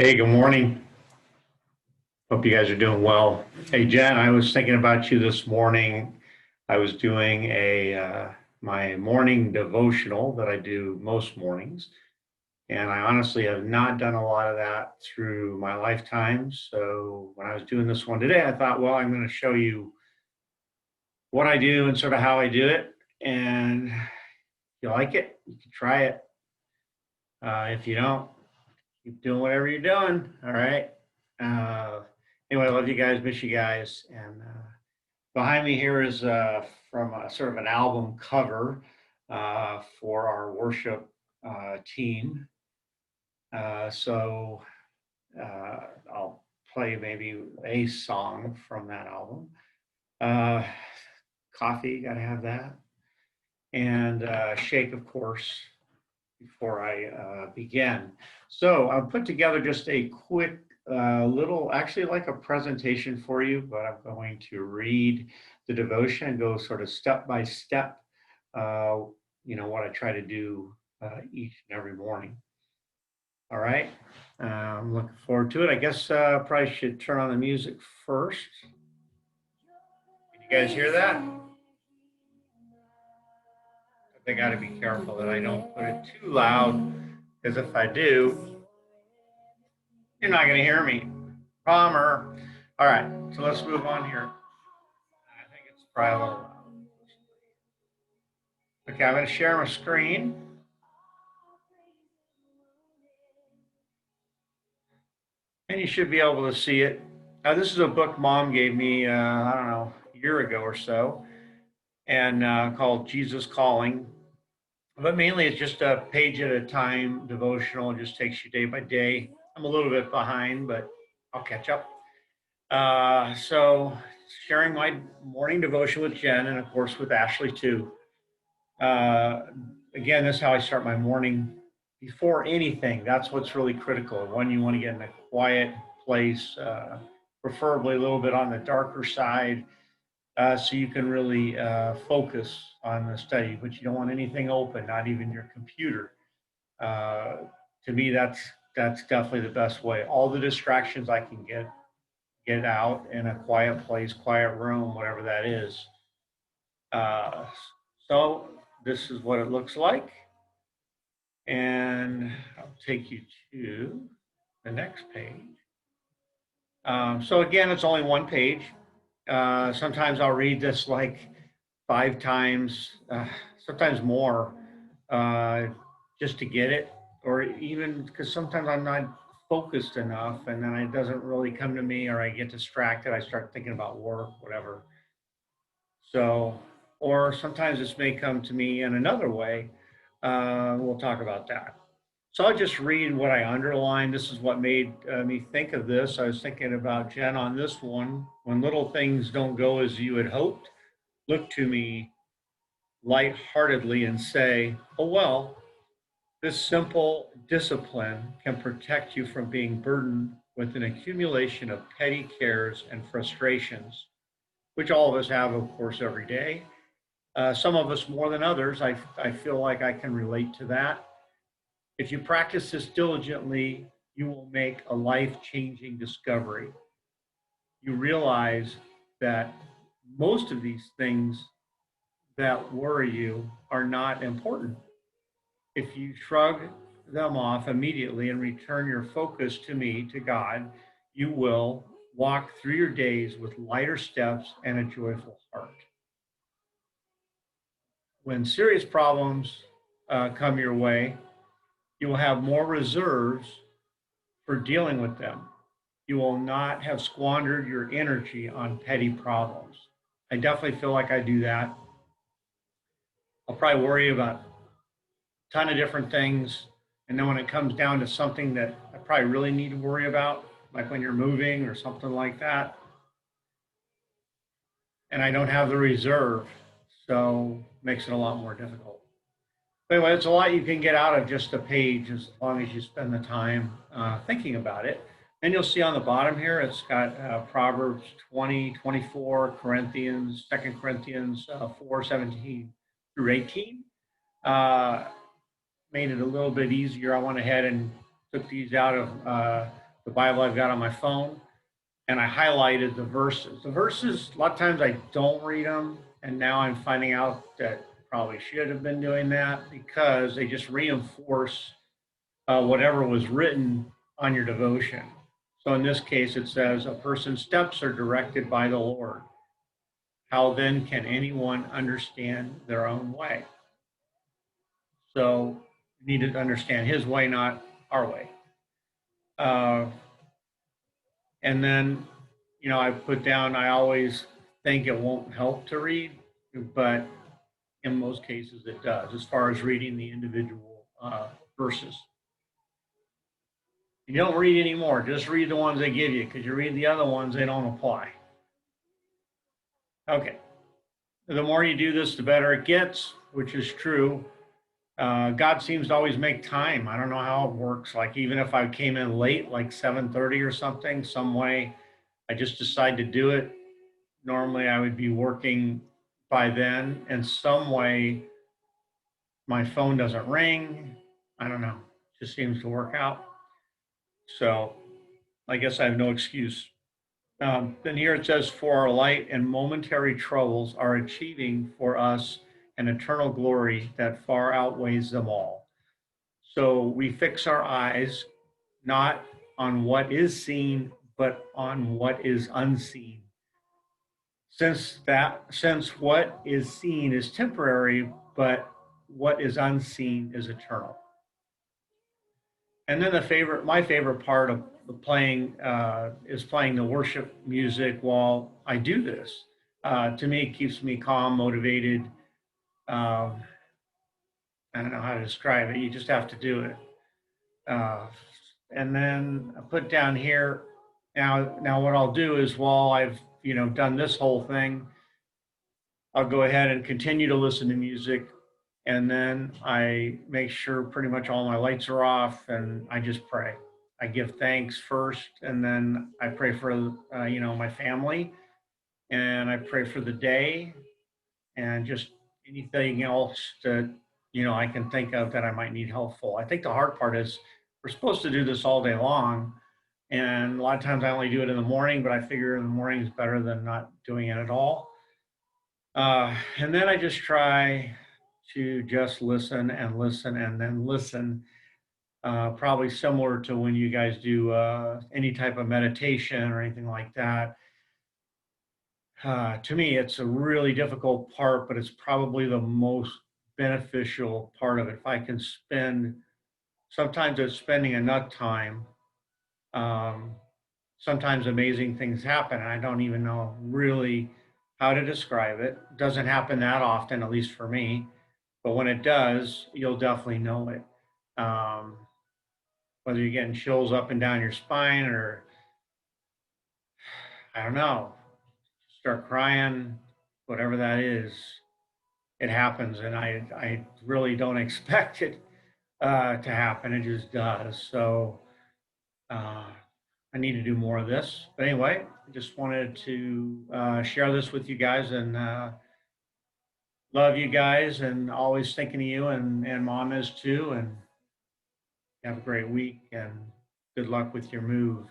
Hey, good morning. Hope you guys are doing well. Hey, Jen, I was thinking about you this morning. I was doing my morning devotional that I do most mornings, and I honestly have not done a lot of that through my lifetime. So when I was doing this one today, I thought, well, I'm going to show you what I do and sort of how I do it. And if you like it, you can try it. If you don't, keep doing whatever you're doing. All right. Uh, anyway, I love you guys, miss you guys. And behind me here is from sort of an album cover for our worship team. So I'll play maybe a song from that album. Uh, Coffee, got to have that. And shake, of course, before I begin. So I'll put together just a quick little, actually like a presentation for you, but I'm going to read the devotion and go sort of step by step, uh, what I try to do each and every morning. All right. I'm looking forward to it. I guess probably should turn on the music first. Can you guys hear that? I got to be careful that I don't put it too loud, because if I do, you're not going to hear me. Palmer. All right, so let's move on here. I think it's probably a little loud. Okay, I'm going to share my screen. And you should be able to see it. Now, this is a book Mom gave me, I don't know, a year ago or so, and called Jesus Calling. But mainly it's just a page at a time devotional. It just takes you day by day. I'm a little bit behind, but I'll catch up. So sharing my morning devotion with Jen and of course with Ashley too. Uh, Again, this is how I start my morning before anything. That's what's really critical. When you want to get in a quiet place, preferably a little bit on the darker side, so you can really focus on the study, but you don't want anything open, not even your computer. Uh, to me, that's definitely the best way. All the distractions I can get out in a quiet place, quiet room, whatever that is. Uh, so this is what it looks like. And I'll take you to the next page. So again, it's only one page. Sometimes I'll read this like 5 times, sometimes more, uh, just to get it, or even because sometimes I'm not focused enough and then it doesn't really come to me, or I get distracted. I start thinking about work, whatever. So, or sometimes this may come to me in another way. We'll talk about that. So I'll just read what I underlined. This is what made me think of this. I was thinking about Jen on this one. When little things don't go as you had hoped, look to me lightheartedly and say, oh, well, this simple discipline can protect you from being burdened with an accumulation of petty cares and frustrations, which all of us have, of course, every day. Some of us more than others. I feel like I can relate to that. If you practice this diligently, you will make a life changing discovery. You realize that most of these things that worry you are not important. If you shrug them off immediately and return your focus to me, to God, you will walk through your days with lighter steps and a joyful heart. When serious problems come your way, you will have more reserves for dealing with them. You will not have squandered your energy on petty problems. I definitely feel like I do that. I'll probably worry about a ton of different things. And then when it comes down to something that I probably really need to worry about, like when you're moving or something like that, and I don't have the reserve, so it makes it a lot more difficult. But anyway, it's a lot you can get out of just a page as long as you spend the time thinking about it. And you'll see on the bottom here, it's got Proverbs 20, 24, Corinthians, 2 Corinthians 4, 17 through 18. Made it a little bit easier. I went ahead and took these out of the Bible I've got on my phone, and I highlighted the verses. The verses, a lot of times I don't read them, and now I'm finding out that probably should have been doing that because they just reinforce whatever was written on your devotion. So in this case, it says, a person's steps are directed by the Lord. How then can anyone understand their own way? So we need to understand his way, not our way. Uh, and then, I put down, I always think it won't help to read, but in most cases it does, as far as reading the individual verses. You don't read anymore, just read the ones they give you, because you read the other ones, they don't apply. Okay. The more you do this, the better it gets, which is true. God seems to always make time. I don't know how it works. Like even if I came in late, like 7:30 or something, some way I just decide to do it. Normally I would be working by then. In some way, my phone doesn't ring. I don't know. It just seems to work out. So I guess I have no excuse. Then here it says, for our light and momentary troubles are achieving for us an eternal glory that far outweighs them all. So we fix our eyes not on what is seen, but on what is unseen. Since what is seen is temporary, but what is unseen is eternal. And then my favorite part of the playing is playing the worship music while I do this. To me, it keeps me calm, motivated. Um, I don't know how to describe it. You just have to do it. Uh, and then I put down here. Now what I'll do is while I've done this whole thing, I'll go ahead and continue to listen to music, and then I make sure pretty much all my lights are off, and I just pray. I give thanks first, and then I pray for my family, and I pray for the day, and just anything else that I can think of that I might need help for. I think the hard part is we're supposed to do this all day long, and a lot of times I only do it in the morning, but I figure in the morning is better than not doing it at all. And then I just try to just listen and listen and then listen. Probably similar to when you guys do any type of meditation or anything like that. To me, it's a really difficult part, but it's probably the most beneficial part of it. If I can sometimes it's spending enough time. Um, Sometimes amazing things happen, and I don't even know really how to describe it. It doesn't happen that often, at least for me. But when it does, you'll definitely know it. Um, Whether you're getting chills up and down your spine, or I don't know, start crying, whatever that is, it happens. And I really don't expect it to happen. It just does. So uh, I need to do more of this. But anyway, I just wanted to share this with you guys, and love you guys, and always thinking of you, and mom is too. And have a great week, and good luck with your move.